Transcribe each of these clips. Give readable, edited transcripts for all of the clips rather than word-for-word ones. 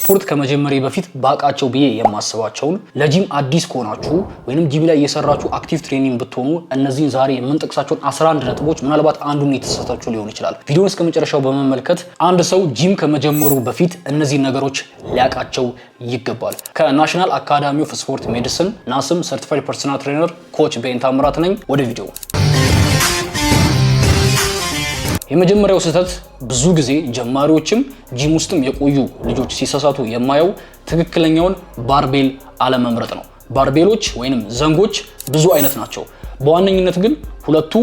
ስፖርት ከመጀመሪያ በፊት ባቃቸው ብዬ የማስባቸውን ለጂም አዲስ ከሆናችሁ ወይንም ጂም ላይ እየሰራችሁ አክቲቭ ትሬኒንግ ብትሆኑ እነዚህን ዛሬ የምንጠቅሳቸውን 11 ነጥቦች ምናልባት አንዱን የተሳሳታችሁ ሊሆን ይችላል። ቪዲዮውን እስከ መጨረሻው በመመልከት አንድ ሰው ጂም ከመጀመሩ በፊት እነዚህ ነገሮች ሊያቃቸው ይገባል። ከናሽናል አካዳሚ ኦፍ ስፖርት ሜዲሲን ናስም ሰርቲፋይድ ፐርሰናል ትሬነር ኮች ቤን ታምራት ነኝ። ወደ ቪዲዮ። የመጀመሪያው ስህተት ብዙ ጊዜ ጀማሪዎችም ጂም ውስጥም የቆዩ ልጆች ሲሳሳቱ የማየው ትክክለኛውን ባርቤል አለመምረጥ ነው። ባርቤሎች ወይንም ዘንጎች ብዙ አይነት ናቸው። በዋነኝነት ግን ሁለቱ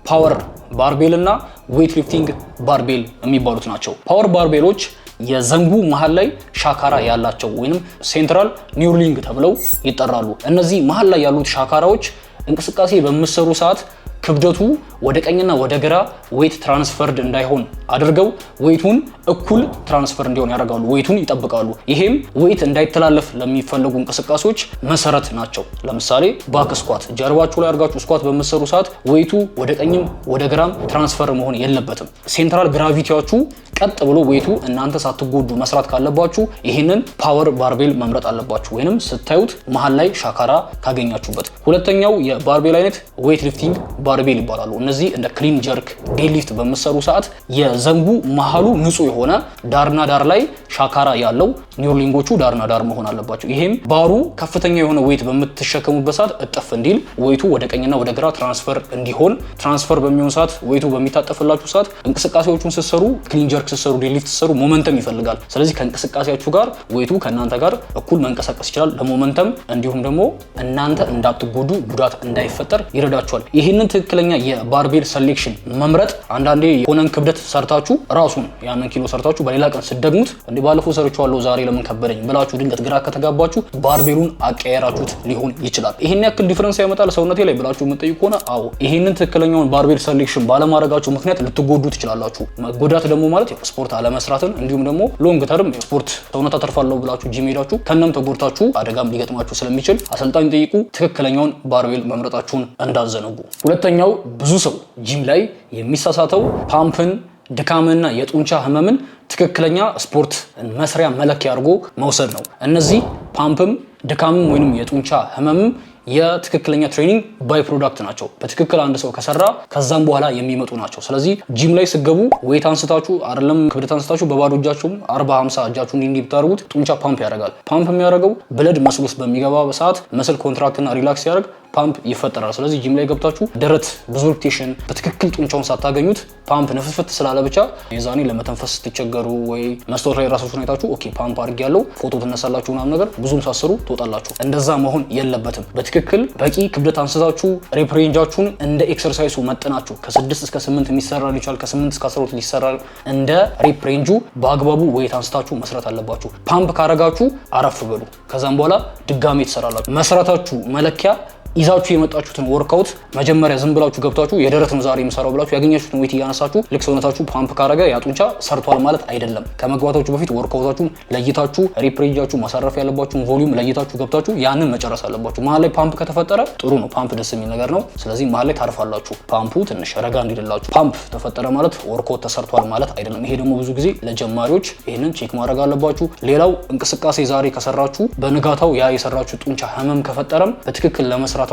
ፓወር ባርቤል እና ዌይት ሊፍቲንግ ባርቤል የሚባሉት ናቸው። ፓወር ባርቤሎች የዘንጉ መሃል ላይ ሻካራ ያላቸው ወይንም ሴንትራል ኒውርሊንግ ተብለው ይጠራሉ። እነዚህ መሃል ላይ ያሉት ሻካራዎች እንቅስቃሴ በሚሰሩ ሰዓት ክብደቱ ወደ ቀኝና ወደ ግራ ዌይት ትራንስፈርድ እንዳይሆን አድርገው ዌይቱን እኩል ትራንስፈር እንዲሆን ያደርጋሉ። ዌይቱን ይጠብቃሉ። ይሄም ዌይት እንዳይተላለፍ ለሚፈልጉ እንቅስቃሴዎች መሰረት ናቸው። ለምሳሌ ባክ ስኳት፣ ጀርባችሁ ላይ አድርጋችሁ ስኳት በምትሰሩ ሰዓት ዌይቱ ወደ ቀኝም ወደ ግራም ትራንስፈር መሆን የለበትም። ሴንትራል ግራቪቲያችሁ ቀጥ ብሎ ዌይቱ እናንተ ሳትጎዱ መስራት ካለባችሁ ይህንን ፓወር ባርቤል መምረጥ አለባችሁ፣ ወይንም ስታዩት መሃል ላይ ሻካራ ካገኛችሁበት። ሁለተኛው የባርቤል አይነት ዌይት ሊፍቲንግ ባርቤል ይባላሉ። እነዚህ እንደ ክሊን ጀርክ፣ ዴድሊፍት በምትሰሩ ሰዓት የዘንጉ መሃሉ ንጹህ የሆነ ዳርና ዳር ላይ ሻካራ ያለው ኒውርሊንጎቹ ዳርና ዳር መሆን አለባቸው። ይሄም ባሩ ከፍተኛ የሆነ ዌይት በምትሸከሙበት ሰዓት እጥፍ እንዲል ዌይቱ ወደ ቀኝና ወደ ግራ ትራንስፈር እንዲሆን፣ ትራንስፈር በሚሆን ሰዓት ዌይቱ በሚታጠፍላችሁ ሰዓት እንቅስቃሴዎቹን ስትሰሩ ክሊን ጀርክ ስትሰሩ ዴድሊፍት ስትሰሩ ሞመንተም ይፈልጋል። ስለዚህ ከእንቅስቃሴያችሁ ጋር ዌይቱ ከእናንተ ጋር እኩል መንቀሳቀስ ይችላል ለሞመንተም፣ እንዲሁም ደግሞ እናንተ እንዳትጎዱ ጉዳት እንዳይፈጠር ይረዳችኋል። ይህንን ትክክለኛ የባርቤል ሴሌክሽን መምረጥ አንዳንዴ የሆነን ክብደት ሰርታችሁ ራሱን ያንን ኪሎ ሰርታችሁ በሌላ ቀን ስትደግሙት እንዴ ባለፈው ሰርቻለሁ ዛሬ ለምን ከበደኝ ብላችሁ ድንገት ግራ ከተጋባችሁ ባርቤሉን አቀያየራችሁት ሊሆን ይችላል። ይሄን ያክል ዲፈረንስ ያመጣል ሰውነቴ ላይ ብላችሁ የምትጠይቁ ከሆነ አዎ፣ ይሄንን ትክክለኛውን ባርቤል ሴሌክሽን ባለማድረጋችሁ ምክንያት ልትጎዱ ትችላላችሁ። መጎዳት ደግሞ ማለት ስፖርት አለመስራትን እንዲሁም ደግሞ ሎንግ ተርም ስፖርት ሰውነት አተርፋለሁ ብላችሁ ጂም ሄዳችሁ ከነም ተጎድታችሁ አደጋም ሊገጥማችሁ ስለሚችል አሰልጣኝ ጠይቁ። ትክክለኛውን ባርቤል መምረጣችሁን እንዳዘነጉ። ሁለተኛው ብዙ ሰው ጂም ላይ የሚሳሳተው ፓምፕን፣ ድካምንና የጡንቻ ህመምን ትክክለኛ ስፖርት መስሪያ መለኪያ አድርጎ መውሰድ ነው። እነዚህ ፓምፕም ድካምም ወይንም የጡንቻ ህመምም የትክክለኛ ትሬኒንግ ባይ ፕሮዳክት ናቸው። በትክክል አንድ ሰው ከሰራ ከዛም በኋላ የሚመጡ ናቸው። ስለዚህ ጂም ላይ ስገቡ ዌይት አንስታችሁ አይደለም ክብደት አንስታችሁ በባዶ እጃችሁም 40-50 እጃችሁን እንዲህ ብታደርጉት ጡንቻ ፓምፕ ያደርጋል። ፓምፕ የሚያደርገው ብለድ መስል ውስጥ በሚገባ ሰዓት መስል ኮንትራክት እና ሪላክስ ያደርግ ፓምፕ ይፈጠራል። ስለዚህ ጂም ላይ ገብታችሁ ደረት ብዙ ሪፒቴሽን በትክክል ጡንቻውን ሳታገኙት ፓምፕ ነፍፍት ስላለ ብቻ የዛኔ ለመተንፈስ ስትቸገሩ ወይ መስታወት ላይ ራሳችሁን አይታችሁ ኦኬ ፓምፕ አድርጌያለሁ ፎቶ ትነሳላችሁ ምናምን ነገር ብዙም ሳሰሩ ትወጣላችሁ። እንደዛ መሆን የለበትም። በትክክል በቂ ክብደት አንስታችሁ ሬፕ ሬንጃችሁን እንደ ኤክሰርሳይሱ መጥናችሁ ከ6 እስከ 8 የሚሰራ ይችላል፣ ከ8 እስከ 12 ሊሰራ እንደ ሬፕ ሬንጁ በአግባቡ ዌይት አንስታችሁ መስራት አለባችሁ። ፓምፕ ካረጋችሁ አረፍ በሉ። ከዛም በኋላ ድጋሜ ትሰራላችሁ። መስራታችሁ መለኪያ ይዛችሁ የመጣችሁትን ወርካውት መጀመሪያ ዝም ብላችሁ ገብታችሁ የደረት ነው ዛሬ የምሰራው ብላችሁ ያገኛችሁትን ዌይት እያነሳችሁ ልክ ሰውነታችሁ ፓምፕ ካረገ ያጡንቻ ሰርቷል ማለት አይደለም። ከመግባታችሁ በፊት ወርካውታችሁን ለይታችሁ ሪፕሬንጃችሁ ማሳረፍ ያለባችሁን ቮሊዩም ለይታችሁ ገብታችሁ ያንን መጨረስ አለባችሁ። መሀል ላይ ፓምፕ ከተፈጠረ ጥሩ ነው፣ ፓምፕ ደስ የሚል ነገር ነው። ስለዚህ መሀል ላይ ታርፋላችሁ። ፓምፑ ትንሽ ረጋ እንዲልላችሁ። ፓምፕ ተፈጠረ ማለት ወርካውት ተሰርቷል ማለት አይደለም። ይሄ ደግሞ ብዙ ጊዜ ለጀማሪዎች ይሄንን ቼክ ማድረግ አለባችሁ። ሌላው እንቅስቃሴ ዛሬ ከሰራችሁ በንጋታው ያ የሰራችሁ ጡንቻ ህመም ከፈጠረም በትክክል ለመስራታችሁ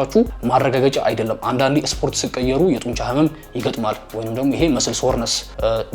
ማረጋገጫ አይደለም። አንዳንዴ ስፖርት ሲቀየሩ የጡንቻ ህመም ይገጥማል፣ ወይንም ደግሞ ይሄ መስል ሶርነስ።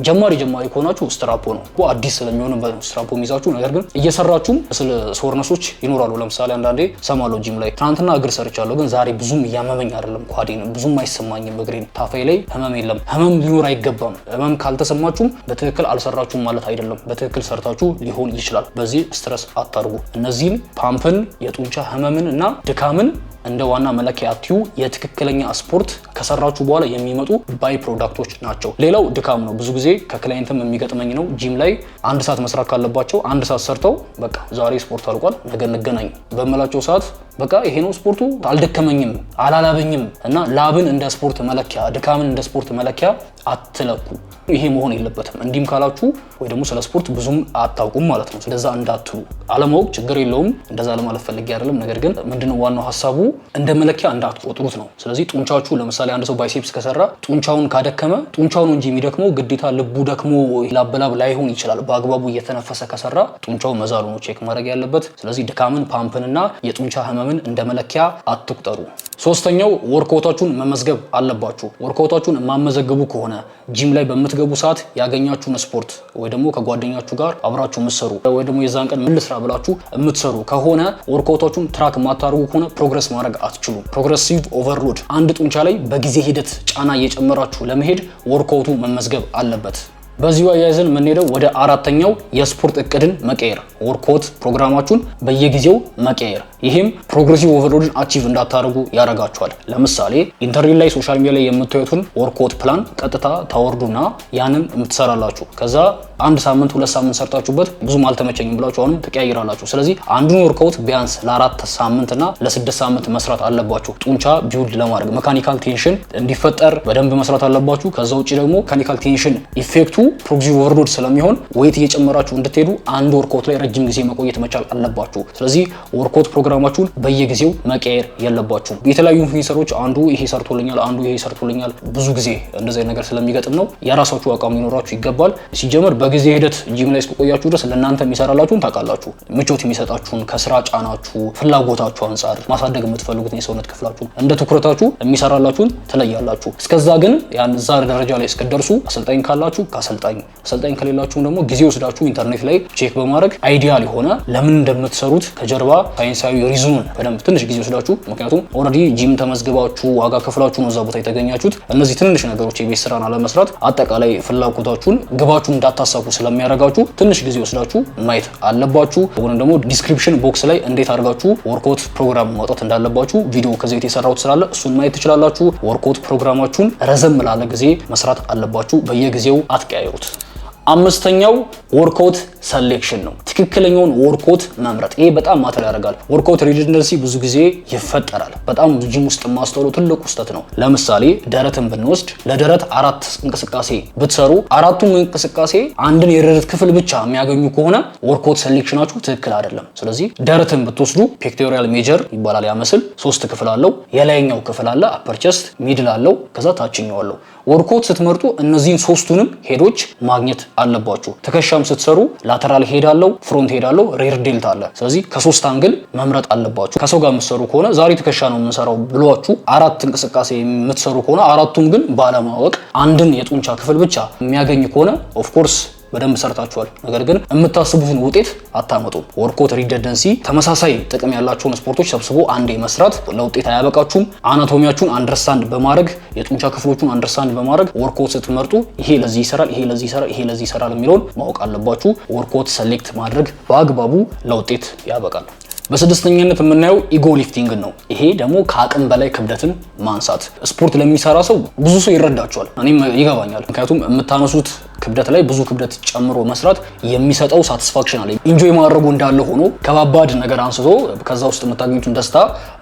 ጀማሪ ከሆናችሁ ስትራፖ ነው አዲስ ስለሚሆን ስትራፖ የሚይዛችሁ። ነገር ግን እየሰራችሁ መስል ሶርነሶች ይኖራሉ። ለምሳሌ አንዳንዴ ሰማሎ ጂም ላይ ትናንትና እግር ሰርቻለሁ ግን ዛሬ ብዙም እያመመኝ አይደለም፣ ኳዴን ብዙም አይሰማኝም፣ እግሬን ታፋይ ላይ ህመም የለም። ህመም ሊኖር አይገባም። ህመም ካልተሰማችሁም በትክክል አልሰራችሁም ማለት አይደለም። በትክክል ሰርታችሁ ሊሆን ይችላል። በዚህ ስትረስ አታርጉ። እነዚህን ፓምፕን፣ የጡንቻ ህመምን እና ድካምን እንደ ዋና መለኪያ አትዩ። የትክክለኛ ስፖርት ከሰራችሁ በኋላ የሚመጡ ባይ ፕሮዳክቶች ናቸው። ሌላው ድካም ነው። ብዙ ጊዜ ከክላይንትም የሚገጥመኝ ነው። ጂም ላይ 1 ሰዓት መስራት ካለባቸው 1 ሰዓት ሰርተው በቃ ዛሬ ስፖርት አልቋል ነገ እንገናኝ በመላቸው ሰዓት በቃ ይሄ ነው ስፖርቱ፣ አልደከመኝም፣ አላላበኝም እና ላብን እንደ ስፖርት መለኪያ፣ ድካምን እንደ ስፖርት መለኪያ አትለኩ። ይሄ መሆን የለበትም። እንዲም ካላችሁ ወይ ደግሞ ስለ ስፖርት ብዙም አታውቁም ማለት ነው። ስለዛ እንዳትሉ። አለማወቅ ችግር የለውም፣ እንደዛ ለማለት ፈልጌ አይደለም። ነገር ግን ምንድነው ዋናው ሐሳቡ እንደ መለኪያ እንዳትቆጥሩት ነው። ስለዚህ ጡንቻችሁ ለምሳሌ አንድ ሰው ባይሴፕስ ከሰራ ጡንቻውን ካደከመ ጡንቻው ነው እንጂ የሚደክመው ግዴታ ልቡ ደክሞ ላበላብ ላይሆን ይችላል። በአግባቡ እየተነፈሰ ከሰራ ጡንቻው መዛሉ ነው ቼክ ማድረግ ያለበት። ስለዚህ ድካምን፣ ፓምፕንና የጡንቻ ህመምን እንደ መለኪያ አትቁጠሩ። ሶስተኛው ወርክአውታችሁን መመዝገብ አለባችሁ። ወርክአውታችሁን የማመዘግቡ ከሆነ ጂም ላይ በምትገቡ ሰዓት ያገኛችሁን ስፖርት ወይ ደግሞ ከጓደኛችሁ ጋር አብራችሁ የምትሰሩ ወይ ደግሞ የዛን ቀን ምን ልስራ ብላችሁ የምትሰሩ ከሆነ ወርክአውታችሁን ትራክ የማታደርጉ ከሆነ ፕሮግረስ ማድረግ አትችሉም። ፕሮግሬሲቭ ኦቨርሎድ፣ አንድ ጡንቻ ላይ በጊዜ ሂደት ጫና እየጨመራችሁ ለመሄድ ወርክአውቱ መመዝገብ አለበት። በዚሁ አያይዘን የምንሄደው ወደ አራተኛው የስፖርት እቅድን መቀየር፣ ወርክአውት ፕሮግራማችሁን በየጊዜው መቀየር። ይሄም ፕሮግሬሲቭ ኦቨርሎድን አቺቭ እንዳታደርጉ ያደርጋችኋል። ለምሳሌ ኢንተርኔት ላይ ሶሻል ሚዲያ ላይ የምታዩትን ወርክአውት ፕላን ቀጥታ ታወርዱና ያንን የምትሰራላችሁ። ከዛ አንድ ሳምንት 2 ሳምንት ሰርታችሁበት ብዙም አልተመቸኝም ብላችሁ አሁንም ትቀያይራላችሁ። ስለዚህ አንዱን ወርክአውት ቢያንስ ለ4 ሳምንትና ለ6 ሳምንት መስራት አለባችሁ። ጡንቻ ቢውልድ ለማድረግ ሜካኒካል ቴንሽን እንዲፈጠር በደንብ መስራት አለባችሁ። ከዛ ውጪ ደግሞ ሜካኒካል ቴንሽን ኢፌክቱ ፕሮግሬሲቭ ኦቨርሎድ ስለሚሆን ዌት እየጨመራችሁ እንድትሄዱ አንድ ወርክአውት ላይ ረጅም ጊዜ መቆየት መቻል አለባችሁ። ስለዚህ ወርክአውት ፕሮግራማችሁን በየጊዜው መቀየር የለባችሁም። የተለያዩ ኢንፍሉዌንሰሮች አንዱ ይሄ ሰርቶልኛል፣ አንዱ ይሄ ሰርቶልኛል፣ ብዙ ጊዜ እንደዚህ ነገር ስለሚገጥም ነው። የራሳችሁ አቋም ሊኖራችሁ ይገባል። ሲጀመር በጊዜ ሂደት ጂም ላይ እስከቆያችሁ ድረስ ለእናንተ የሚሰራላችሁን ታውቃላችሁ። ምቾት የሚሰጣችሁን ከስራ ጫናችሁ፣ ፍላጎታችሁ አንጻር ማሳደግ የምትፈልጉትን የሰውነት ክፍላችሁን እንደ ትኩረታችሁ የሚሰራላችሁን ትለያላችሁ። እስከዛ ግን ያን እዛ ደረጃ ላይ እስከደርሱ አሰልጣኝ ካላችሁ አሰልጣኝ ከሌላችሁም ደግሞ ጊዜ ወስዳችሁ ኢንተርኔት ላይ ቼክ በማድረግ አይዲያል የሆነ ለምን እንደምትሰሩት ከጀርባ ሳይንሳዊ ሪዝኑን በደንብ ትንሽ ጊዜ ወስዳችሁ፣ ምክንያቱም ኦልሬዲ ጂም ተመዝግባችሁ ዋጋ ከፍላችሁ ነው እዛ ቦታ የተገኛችሁት። እነዚህ ትንሽ ነገሮች የቤት ስራን አለመስራት አጠቃላይ ፍላጎታችሁን ግባችሁን እንዳታሳኩ ስለሚያደርጋችሁ ትንሽ ጊዜ ወስዳችሁ ማየት አለባችሁ። ወይም ደግሞ ዲስክሪፕሽን ቦክስ ላይ እንዴት አድርጋችሁ ወርክአውት ፕሮግራም ማውጣት እንዳለባችሁ ቪዲዮ ከዚህ በፊት የሰራሁት ስላለ እሱን ማየት ትችላላችሁ። ወርክአውት ፕሮግራማችሁን ረዘም ላለ ጊዜ መስራት አለባችሁ። በየጊዜው አትቀያየሩት። አምስተኛው ወርክአውት ሰሌክሽን ነው። ትክክለኛውን ወርክአውት መምረጥ። ይሄ በጣም ማተር ያደርጋል። ወርክአውት ሪደንደንሲ ብዙ ጊዜ ይፈጠራል። በጣም ጂም ውስጥ ማስተዋሉ ትልቁ ስህተት ነው። ለምሳሌ ደረትን ብንወስድ ለደረት 4 እንቅስቃሴ ብትሰሩ 4ቱም እንቅስቃሴ አንድን የደረት ክፍል ብቻ የሚያገኙ ከሆነ ወርክአውት ሰሌክሽናችሁ ትክክል አይደለም። ስለዚህ ደረትን ብትወስዱ ፔክቶሪያል ሜጀር ይባላል። ያ መስል 3 ክፍል አለው። የላይኛው ክፍል አለ፣ አፐር ቸስት፣ ሚድል አለው፣ ከዛ ታችኛው አለው። ወርክአውት ስትመርጡ እነዚህን 3ቱንም ሄዶች ማግኘት አለባችሁ። ትከሻም ስትሰሩ ላተራል ሄድ አለው፣ ፍሮንት ሄድ አለው፣ ሬር ዴልታ አለ። ስለዚህ ከ3 አንግል መምረጥ አለባችሁ። ከሰው ጋር የምትሰሩ ከሆነ ዛሬ ትከሻ ነው የምንሰራው ብሏችሁ 4 እንቅስቃሴ የምትሰሩ ከሆነ 4ቱም ግን ባለማወቅ አንድን የጡንቻ ክፍል ብቻ የሚያገኝ ከሆነ ኦፍ ኮርስ በደንብ ሰርታችኋል፣ ነገር ግን የምታስቡትን ውጤት አታመጡም። ወርክአውት ሪደንደንሲ ተመሳሳይ ጥቅም ያላቸውን ስፖርቶች ሰብስቦ አንዴ መስራት ለውጤት አያበቃችሁም። አናቶሚያችሁን አንደርስታንድ በማድረግ የጡንቻ ክፍሎቹን አንደርስታንድ በማድረግ ወርክአውት ስትመርጡ ይሄ ለዚህ ይሰራል፣ ይሄ ለዚህ ይሰራል፣ ይሄ ለዚህ ይሰራል የሚለውን ማወቅ አለባችሁ። ወርክአውት ሰሌክት ማድረግ በአግባቡ ለውጤት ያበቃል። በስድስተኛነት የምናየው ኢጎ ሊፍቲንግ ነው። ይሄ ደግሞ ከአቅም በላይ ክብደትን ማንሳት። ስፖርት ለሚሰራ ሰው ብዙ ሰው ይረዳቸዋል፣ እኔም ይገባኛል። ምክንያቱም የምታነሱት ክብደት ላይ ብዙ ክብደት ጨምሮ መስራት የሚሰጠው ሳቲስፋክሽን አለ። ኢንጆይ ማድረጉ እንዳለ ሆኖ ከባባድ ነገር አንስቶ ከዛ ውስጥ የምታገኙትን ደስታ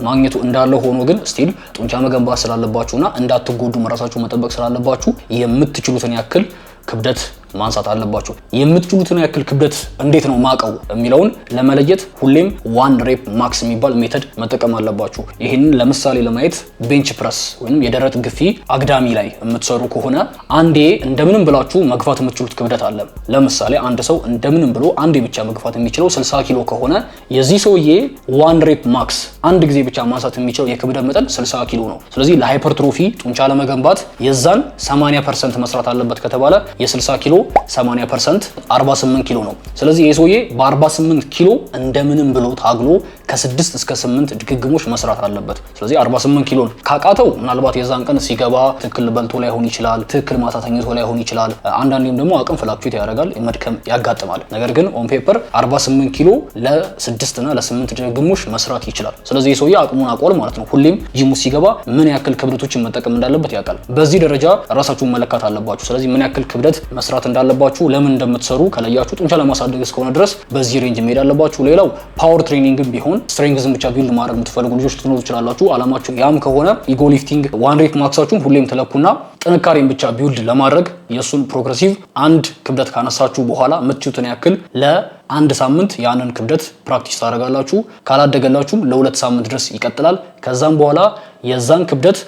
ማግኘቱ እንዳለ ሆኖ ግን ስቲል ጡንቻ መገንባት ስላለባችሁና እንዳትጎዱ ራሳችሁ መጠበቅ ስላለባችሁ የምትችሉትን ያክል ክብደት ማንሳት አለባችሁ። የምትችሉትን ያክል ክብደት እንዴት ነው ማቀው የሚለውን ለመለየት ሁሌም 1 ሬፕ ማክስ የሚባል ሜተድ መጠቀም አለባችሁ። ይሄንን ለምሳሌ ለማየት ቤንች ፕረስ ወይም የደረት ግፊ አግዳሚ ላይ የምትሰሩ ከሆነ አንዴ እንደምንም ብላችሁ መግፋት የምትችሉት ክብደት አለ። ለምሳሌ አንድ ሰው እንደምንም ብሎ አንዴ ብቻ መግፋት የሚችለው 60 ኪሎ ከሆነ የዚህ ሰውዬ 1 ሬፕ ማክስ አንድ ጊዜ ብቻ ማንሳት የሚችለው የክብደት መጠን 60 ኪሎ ነው። ስለዚህ ለሃይፐርትሮፊ ጡንቻ ለመገንባት የዛን 80% መስራት አለበት ከተባለ የ60 ኪሎ 80% 48 ኪሎ ነው። ስለዚህ የሰውዬ በ48 ኪሎ እንደምንም ብሎ ታግሎ ከ6 እስከ 8 ድግግሞች መስራት አለበት። ስለዚህ 48 ኪሎ ካቃተው ምናልባት የዛን ቀን ሲገባ ትክክል በልቶ ላይ ሆን ይችላል፣ ትክክል ማታ ተኝቶ ላይ ሆን ይችላል። አንዳንዴም ደግሞ አቅም ፍላክቹዌት ያደርጋል፣ መድከም ያጋጥማል። ነገር ግን ኦን ፔፐር 48 ኪሎ ለ6 እና ለ8 ድግግሞች መስራት ይችላል። ስለዚህ የሰውዬ አቅሙን አቋል ማለት ነው። ሁሌም ጂሙ ሲገባ ምን ያክል ክብደቶችን መጠቀም እንዳለበት ያውቃል። በዚህ ደረጃ ራሳችሁን መለካት አለባችሁ። ስለዚህ ምን ያክል ክብደት መስራት እንዳለባችሁ ለምን እንደምትሰሩ ከለያችሁ ጡንቻ ለማሳደግ እስከሆነ ድረስ በዚህ ሬንጅ መሄድ አለባችሁ። ሌላው ፓወር ትሬኒንግም ቢሆን ስትሬንግዝን ብቻ ቢልድ ማድረግ የምትፈልጉ ልጆች ትኖሩ ትችላላችሁ። አላማችሁ ያም ከሆነ ኢጎ ሊፍቲንግ ዋን ሬፕ ማክሳችሁን ሁሌም ተለኩና ጥንካሬን ብቻ ቢውልድ ለማድረግ የሱን ፕሮግሬሲቭ አንድ ክብደት ካነሳችሁ በኋላ የምትችሉትን ያክል ለአንድ ሳምንት ያንን ክብደት ፕራክቲስ ታደርጋላችሁ። ካላደገላችሁም ለ2 ሳምንት ድረስ ይቀጥላል። ከዛም በኋላ የዛን ክብደት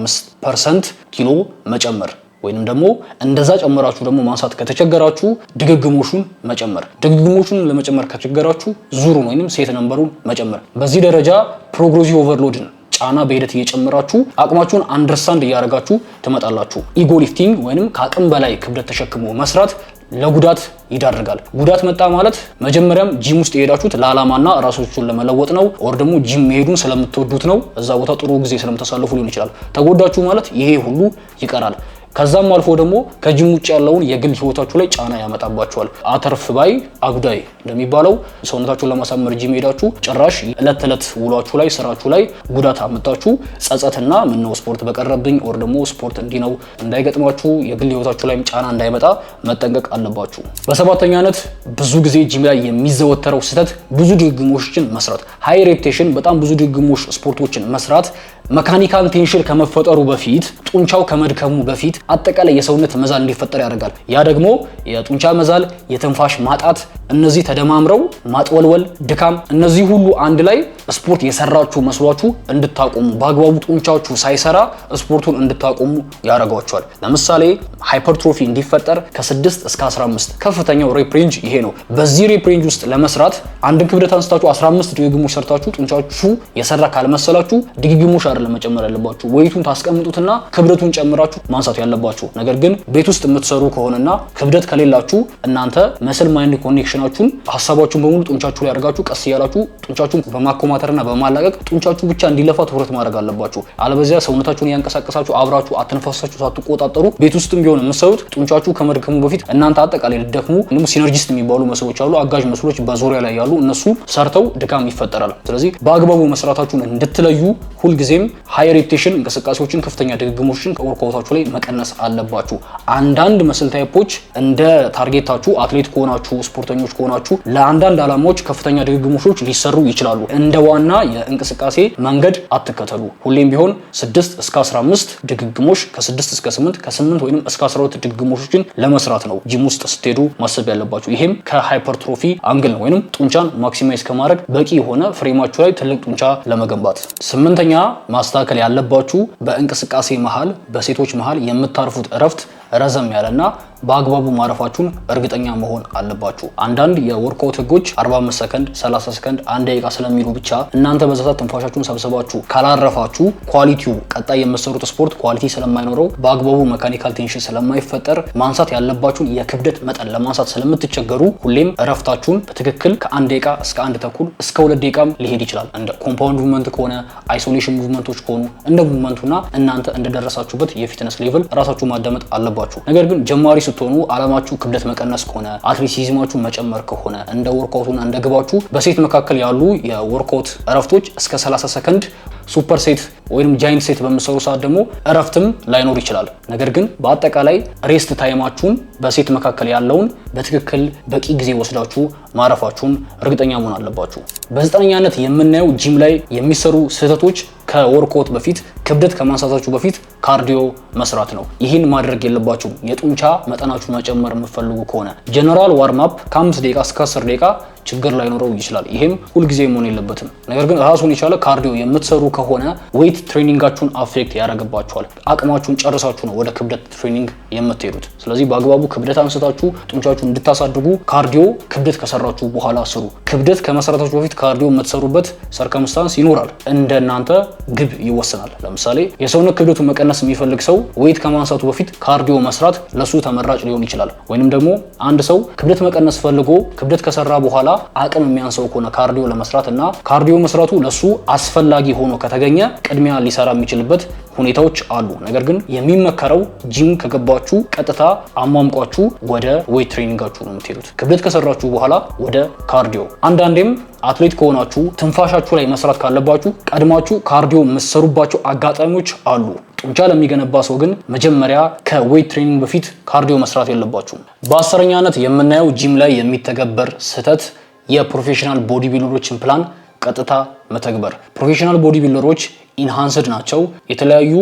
2.5% ኪሎ መጨመር ወይንም ደግሞ እንደዛ ጨመራችሁ ደግሞ ማንሳት ከተቸገራችሁ ድግግሞሹን መጨመር። ድግግሞሹን ለመጨመር ከተቸገራችሁ ዙሩን ወይንም ሴት ነምበሩን መጨመር። በዚህ ደረጃ ፕሮግሬሲቭ ኦቨርሎድን ጫና በሂደት እየጨመራችሁ አቅማችሁን አንደርስታንድ እያደረጋችሁ ትመጣላችሁ። ኢጎ ሊፍቲንግ ወይንም ከአቅም በላይ ክብደት ተሸክሞ መስራት ለጉዳት ይዳርጋል። ጉዳት መጣ ማለት መጀመሪያም ጂም ውስጥ የሄዳችሁት ለዓላማና ራሳችሁን ለመለወጥ ነው፣ ኦር ደግሞ ጂም መሄዱን ስለምትወዱት ነው፣ እዛ ቦታ ጥሩ ጊዜ ስለምታሳልፉ ሊሆን ይችላል። ተጎዳችሁ ማለት ይሄ ሁሉ ይቀራል። ከዛም አልፎ ደግሞ ከጂም ውጭ ያለውን የግል ህይወታችሁ ላይ ጫና ያመጣባችኋል። አተርፍ ባይ አጉዳይ እንደሚባለው ሰውነታችሁን ለማሳመር ጂም ሄዳችሁ ጭራሽ እለት ተዕለት ውሏችሁ ላይ ስራችሁ ላይ ጉዳት አመጣችሁ ጸጸትና ምነው ስፖርት በቀረብኝ ኦር ደግሞ ስፖርት እንዲህ ነው እንዳይገጥማችሁ የግል ህይወታችሁ ላይም ጫና እንዳይመጣ መጠንቀቅ አለባችሁ። በሰባተኛነት ብዙ ጊዜ ጂም ላይ የሚዘወተረው ስህተት ብዙ ድግግሞችን መስራት። ሃይ ሬፕቴሽን በጣም ብዙ ድግግሞች ስፖርቶችን መስራት መካኒካል ቴንሽን ከመፈጠሩ በፊት ጡንቻው ከመድከሙ በፊት አጠቃላይ የሰውነት መዛል እንዲፈጠር ያደርጋል። ያ ደግሞ የጡንቻ መዛል፣ የትንፋሽ ማጣት፣ እነዚህ ተደማምረው ማጥወልወል፣ ድካም፣ እነዚህ ሁሉ አንድ ላይ ስፖርት የሰራችሁ መስሏችሁ እንድታቆሙ በአግባቡ ጡንቻችሁ ሳይሰራ ስፖርቱን እንድታቆሙ ያደርጓቸዋል። ለምሳሌ ሃይፐርትሮፊ እንዲፈጠር ከ6 እስከ 15 ከፍተኛው ሬፕ ሬንጅ ይሄ ነው። በዚህ ሬፕ ሬንጅ ውስጥ ለመስራት አንድን ክብደት አንስታችሁ 15 ድግግሞሽ ሰርታችሁ ጡንቻችሁ የሰራ ካልመሰላችሁ ድግግሞሽ አይደለም መጨመር ያለባችሁ፣ ወይቱን ታስቀምጡትና ክብደቱን ጨምራችሁ ማንሳት ያለባችሁ። ነገር ግን ቤት ውስጥ የምትሰሩ ከሆነና ክብደት ከሌላችሁ እናንተ መስል ማይንድ ኮኔክሽናችሁን ሐሳባችሁን በሙሉ ጡንቻችሁ ላይ አድርጋችሁ ቀስ እያላችሁ ጡንቻችሁን በማኮማተርና በማላቀቅ ጡንቻችሁ ብቻ እንዲለፋ ትኩረት ማድረግ አለባችሁ። አለበለዚያ ሰውነታችሁን ያንቀሳቀሳችሁ አብራችሁ አትንፋሳችሁ ሳትቆጣጠሩ ቤት ውስጥም ቢሆን የምትሰሩት ጡንቻችሁ ከመድከሙ በፊት እናንተ አጠቃላይ ልትደክሙ ደግሞ ሲነርጂስት የሚባሉ መስሎች አሉ፣ አጋዥ መስሎች በዙሪያ ላይ ያሉ እነሱ ሰርተው ድካም ይፈጠራል። ስለዚህ በአግባቡ መስራታችሁን እንድትለዩ ሁልጊዜም ሃይ ሬፕቴሽን እንቅስቃሴዎችን ከፍተኛ ድግግሞችን ከወርክአውታችሁ ላይ መቀነስ አለባችሁ። አንዳንድ መስል ታይፖች እንደ ታርጌታችሁ አትሌት ከሆናችሁ ስፖርተኞች ከሆናችሁ ለአንዳንድ ዓላማዎች ከፍተኛ ድግግሞሾች ሊሰሩ ይችላሉ። እንደ ዋና የእንቅስቃሴ መንገድ አትከተሉ። ሁሌም ቢሆን 6 እስከ 15 ድግግሞሽ ከ6 እስከ 8 ከ8 ወይንም እስከ 12 ድግግሞሾችን ለመስራት ነው ጂም ውስጥ ስትሄዱ ማሰብ ያለባችሁ። ይሄም ከሃይፐርትሮፊ አንግል ነው ወይንም ጡንቻን ማክሲማይዝ ከማድረግ በቂ የሆነ ፍሬማችሁ ላይ ትልቅ ጡንቻ ለመገንባት። ስምንተኛ ማስተካከል ያለባችሁ በእንቅስቃሴ መሃል በሴቶች መሃል የምታርፉት እረፍት ረዘም ያለና በአግባቡ ማረፋችሁን እርግጠኛ መሆን አለባችሁ። አንዳንድ የወርክአውት ህጎች 45 ሰከንድ 30 ሰከንድ 1 ደቂቃ ስለሚሉ ብቻ እናንተ በዛት ትንፋሻችሁን ሰብስባችሁ ካላረፋችሁ ኳሊቲው ቀጣይ የምትሰሩት ስፖርት ኳሊቲ ስለማይኖረው በአግባቡ መካኒካል ቴንሽን ስለማይፈጠር ማንሳት ያለባችሁን የክብደት መጠን ለማንሳት ስለምትቸገሩ ሁሌም እረፍታችሁን በትክክል ከ1 ደቂቃ እስከ 1 ተኩል እስከ 2 ደቂቃም ሊሄድ ይችላል። እንደ ኮምፓውንድ ሙቭመንት ከሆነ አይሶሌሽን ሙቭመንቶች ከሆኑ እንደ ሙቭመንቱና እናንተ እንደደረሳችሁበት የፊትነስ ሌቭል ራሳችሁ ማዳመጥ አለባችሁ። ነገር ግን ጀማሪ ስትሆኑ አላማችሁ ክብደት መቀነስ ከሆነ አትሌቲዝማችሁ መጨመር ከሆነ እንደ ወርክአውቱና እንደ ግባችሁ በሴት መካከል ያሉ የወርክአውት እረፍቶች እስከ 30 ሰከንድ ሱፐር ሴት ወይም ጃይንት ሴት በሚሰሩ ሰዓት ደግሞ እረፍትም ላይኖር ይችላል። ነገር ግን በአጠቃላይ ሬስት ታይማችሁን በሴት መካከል ያለውን በትክክል በቂ ጊዜ ወስዳችሁ ማረፋችሁን እርግጠኛ መሆን አለባችሁ። በዘጠነኛነት የምናየው ጂም ላይ የሚሰሩ ስህተቶች ከወርክአውት በፊት ክብደት ከማንሳታችሁ በፊት ካርዲዮ መስራት ነው። ይህን ማድረግ የለባችሁም የጡንቻ መጠናችሁ መጨመር የምትፈልጉ ከሆነ። ጀነራል ዋርም አፕ ከ5 ደቂቃ እስከ 10 ደቂቃ ችግር ላይኖረው ይችላል። ይሄም ሁልጊዜ መሆን የለበትም። ነገር ግን ራሱን የቻለ ካርዲዮ የምትሰሩ ከሆነ ዌይት ትሬኒንጋችሁን አፌክት ያደርግባችኋል። አቅማችሁን ጨርሳችሁ ነው ወደ ክብደት ትሬኒንግ የምትሄዱት። ስለዚህ በአግባቡ ክብደት አንስታችሁ ጡንቻችሁን እንድታሳድጉ ካርዲዮ ክብደት ከሰራችሁ በኋላ ስሩ። ክብደት ከመስራታችሁ በፊት ካርዲዮ የምትሰሩበት ሰርከምስታንስ ይኖራል። እንደናንተ ግብ ይወሰናል። ለምሳሌ የሰውነት ክብደቱን መቀነስ የሚፈልግ ሰው ዌይት ከማንሳቱ በፊት ካርዲዮ መስራት ለሱ ተመራጭ ሊሆን ይችላል። ወይንም ደግሞ አንድ ሰው ክብደት መቀነስ ፈልጎ ክብደት ከሰራ በኋላ አቅም የሚያንሰው ከሆነ ካርዲዮ ለመስራት እና ካርዲዮ መስራቱ ለሱ አስፈላጊ ሆኖ ከተገኘ ቅድሚያ ሊሰራ የሚችልበት ሁኔታዎች አሉ። ነገር ግን የሚመከረው ጂም ከገባችሁ ቀጥታ አሟምቋችሁ ወደ ዌይት ትሬኒንጋችሁ ነው የምትሄዱት። ክብደት ከሰራችሁ በኋላ ወደ ካርዲዮ። አንዳንዴም አትሌት ከሆናችሁ ትንፋሻችሁ ላይ መስራት ካለባችሁ ቀድማችሁ ካርዲዮ የምትሰሩባቸው አጋጣሚዎች አሉ። ጡንቻ ለሚገነባ ሰው ግን መጀመሪያ ከዌይት ትሬኒንግ በፊት ካርዲዮ መስራት የለባችሁም። በአስረኛነት የምናየው ጂም ላይ የሚተገበር ስህተት የፕሮፌሽናል ቦዲ ቢልደሮችን ፕላን ቀጥታ መተግበር። ፕሮፌሽናል ቦዲ ቢልደሮች ኢንሃንስድ ናቸው። የተለያዩ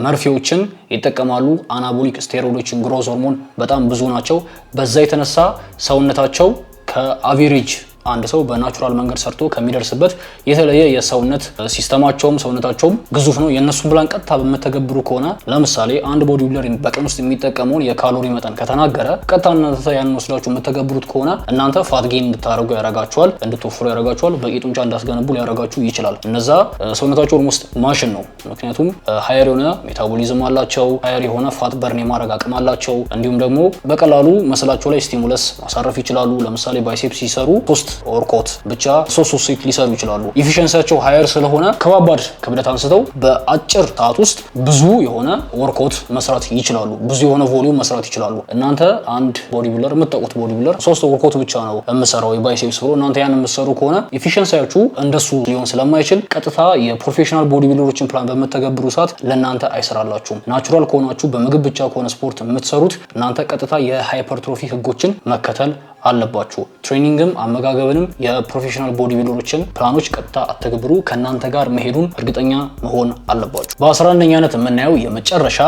መርፌዎችን ይጠቀማሉ። አናቦሊክ ስቴሮይዶችን፣ ግሮዝ ሆርሞን በጣም ብዙ ናቸው። በዛ የተነሳ ሰውነታቸው ከአቬሬጅ አንድ ሰው በናቹራል መንገድ ሰርቶ ከሚደርስበት የተለየ የሰውነት ሲስተማቸውም ሰውነታቸውም ግዙፍ ነው። የነሱን ፕላን ቀጥታ በመተገብሩ ከሆነ ለምሳሌ አንድ ቦዲ ቢልደር በቀን ውስጥ የሚጠቀመውን የካሎሪ መጠን ከተናገረ ቀጥታ እናንተ ያንን ወስዳችሁ የምትተገብሩት ከሆነ እናንተ ፋት ጌን እንድታደርጉ ያደርጋችኋል፣ እንድትወፍሩ ያደርጋችኋል፣ በቂ ጡንቻ እንዳስገነቡ ሊያደርጋችሁ ይችላል። እነዛ ሰውነታቸው ኦልሞስት ማሽን ነው። ምክንያቱም ሃየር የሆነ ሜታቦሊዝም አላቸው፣ ሃየር የሆነ ፋት በርን የማድረግ አቅም አላቸው። እንዲሁም ደግሞ በቀላሉ መስላቸው ላይ ስቲሙለስ ማሳረፍ ይችላሉ። ለምሳሌ ባይሴፕስ ሲሰሩ ወርኮት ብቻ 3 ሴት ሊሰሩ ይችላሉ። ኢፊሸንሲያቸው ሃየር ስለሆነ ከባባድ ክብደት አንስተው በአጭር ሰዓት ውስጥ ብዙ የሆነ ወርኮት መስራት ይችላሉ። ብዙ የሆነ ቮሊዩም መስራት ይችላሉ። እናንተ አንድ ቦዲ ቢልደር የምታውቁት ቦዲ ቢልደር 3 ወርኮት ብቻ ነው የምሰራው የባይሴፕስ ብሎ እናንተ ያን የምትሰሩ ከሆነ ኢፊሸንሲያችሁ እንደሱ ሊሆን ስለማይችል ቀጥታ የፕሮፌሽናል ቦዲ ቢልደሮችን ፕላን በመተገብሩ ሰዓት ለእናንተ አይሰራላችሁም። ናቹራል ከሆናችሁ በምግብ ብቻ ከሆነ ስፖርት የምትሰሩት እናንተ ቀጥታ የሃይፐርትሮፊ ህጎችን መከተል አለባችሁ። ትሬኒንግም አመጋገብንም የፕሮፌሽናል ቦዲ ቢልደሮችን ፕላኖች ቀጥታ አተግብሩ። ከናንተ ጋር መሄዱን እርግጠኛ መሆን አለባችሁ። በ11ኛነት የምናየው የመጨረሻ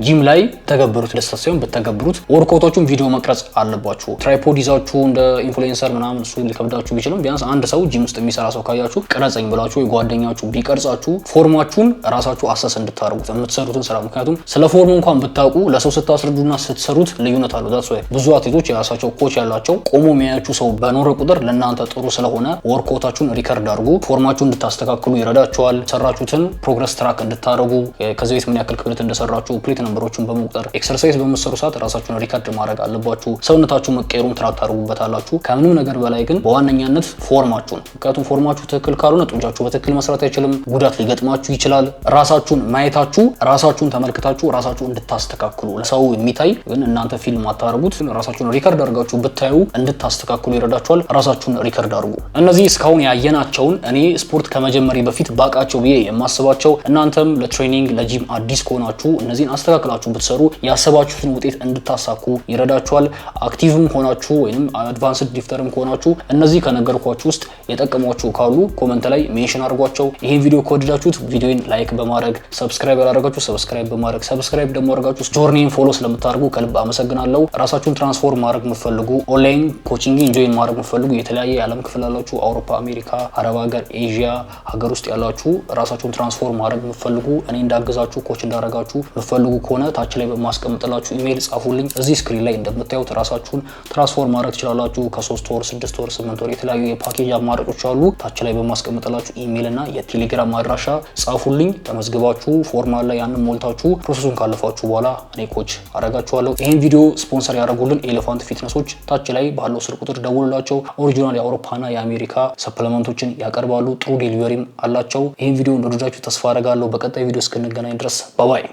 ጂም ላይ ተገብሩት ደስታ ሳይሆን በተገብሩት ወርኮቶቹን ቪዲዮ መቅረጽ አለባችሁ። ትራይፖድ ይዛችሁ እንደ ኢንፍሉዌንሰር ምናምን እሱ ሊከብዳችሁ ቢችልም ቢያንስ አንድ ሰው ጂም ውስጥ የሚሰራ ሰው ካያችሁ ቅረጸኝ ብላችሁ የጓደኛችሁ ቢቀርጻችሁ ፎርማችሁን ራሳችሁ አሰስ እንድታደርጉት የምትሰሩትን ስራ። ምክንያቱም ስለ ፎርሙ እንኳን ብታውቁ ለሰው ስታስረዱና ስትሰሩት ልዩነት አለው። ዳትስ ዋይ ብዙ አትሌቶች የራሳቸው ኮች ያላቸው ቆሞ የሚያያችሁ ሰው በኖረ ቁጥር ለእናንተ ጥሩ ስለሆነ ወርክአውታችሁን ሪከርድ አድርጉ። ፎርማችሁን እንድታስተካክሉ ይረዳችኋል። ሰራችሁትን ፕሮግረስ ትራክ እንድታደርጉ ከዚህ ቤት ምን ያክል ክብደት እንደሰራችሁ ፕሌት ነምበሮችን በመቁጠር ኤክሰርሳይዝ በመሰሩ ሰዓት ራሳችሁን ሪከርድ ማድረግ አለባችሁ። ሰውነታችሁ መቀየሩን ትራክ ታደርጉበታላችሁ። ከምንም ነገር በላይ ግን በዋነኛነት ፎርማችሁን፣ ምክንያቱም ፎርማችሁ ትክክል ካልሆነ ጡንቻችሁ በትክክል መስራት አይችልም፣ ጉዳት ሊገጥማችሁ ይችላል። ራሳችሁን ማየታችሁ፣ ራሳችሁን ተመልክታችሁ ራሳችሁን እንድታስተካክሉ ለሰው የሚታይ ግን እናንተ ፊልም አታደርጉት፣ ራሳችሁን ሪከርድ አድርጋችሁ ብታዩ እንድታስተካክሉ ይረዳችኋል። ራሳችሁን ሪከርድ አድርጉ። እነዚህ እስካሁን ያየናቸውን እኔ ስፖርት ከመጀመሪ በፊት ባቃቸው ብዬ የማስባቸው እናንተም ለትሬኒንግ ለጂም አዲስ ከሆናችሁ እነዚህን አስተካክላችሁ ብትሰሩ ያሰባችሁትን ውጤት እንድታሳኩ ይረዳችኋል። አክቲቭም ሆናችሁ ወይንም አድቫንስድ ሊፍተርም ከሆናችሁ እነዚህ ከነገርኳችሁ ውስጥ የጠቀሟችሁ ካሉ ኮመንት ላይ ሜንሽን አድርጓቸው። ይሄን ቪዲዮ ከወደዳችሁት ቪዲዮን ላይክ በማድረግ ሰብስክራይብ ያላደረጋችሁ ሰብስክራይብ በማድረግ ሰብስክራይብ ደግሞ አድርጋችሁ ጆርኒን ፎሎ ስለምታደርጉ ከልብ አመሰግናለሁ። ራሳችሁን ትራንስፎርም ማድረግ የምትፈልጉ ኦንላይን ኮቺንግ ኢንጆይን ማድረግ የምትፈልጉ የተለያየ የዓለም ክፍል ያላችሁ አውሮፓ፣ አሜሪካ፣ አረብ ሀገር፣ ኤዥያ ሀገር ውስጥ ያላችሁ ራሳችሁን ትራንስፎርም ማድረግ የምትፈልጉ እኔ እንዳገዛችሁ ኮች እንዳረጋችሁ የምትፈልጉ ከሆነ ታች ላይ በማስቀምጥላችሁ ኢሜይል ጻፉልኝ። እዚህ ስክሪን ላይ እንደምታዩት ራሳችሁን ትራንስፎርም ማድረግ ትችላላችሁ። ከ3 ወር፣ 6 ወር፣ 8 ወር የተለያዩ የፓኬጅ አማራጮች አሉ። ታች ላይ በማስቀምጥላችሁ ኢሜይል እና የቴሌግራም አድራሻ ጻፉልኝ። ተመዝግባችሁ ፎርማል ላይ ያንን ሞልታችሁ ፕሮሰሱን ካለፋችሁ በኋላ እኔ ኮች አረጋችኋለሁ። ይሄን ቪዲዮ ስፖንሰር ያደረጉልን ኤሌፋንት ፊትነሶች ታች ላይ ባለው ስልክ ቁጥር ደውሉላቸው። ኦሪጂናል የአውሮፓና የአሜሪካ ሰፕሊመንቶችን ያቀርባሉ። ጥሩ ዴሊቨሪም አላቸው። ይሄን ቪዲዮ እንደወደዳችሁ ተስፋ አደርጋለሁ። በቀጣይ ቪዲዮ እስክንገናኝ ድረስ ባይ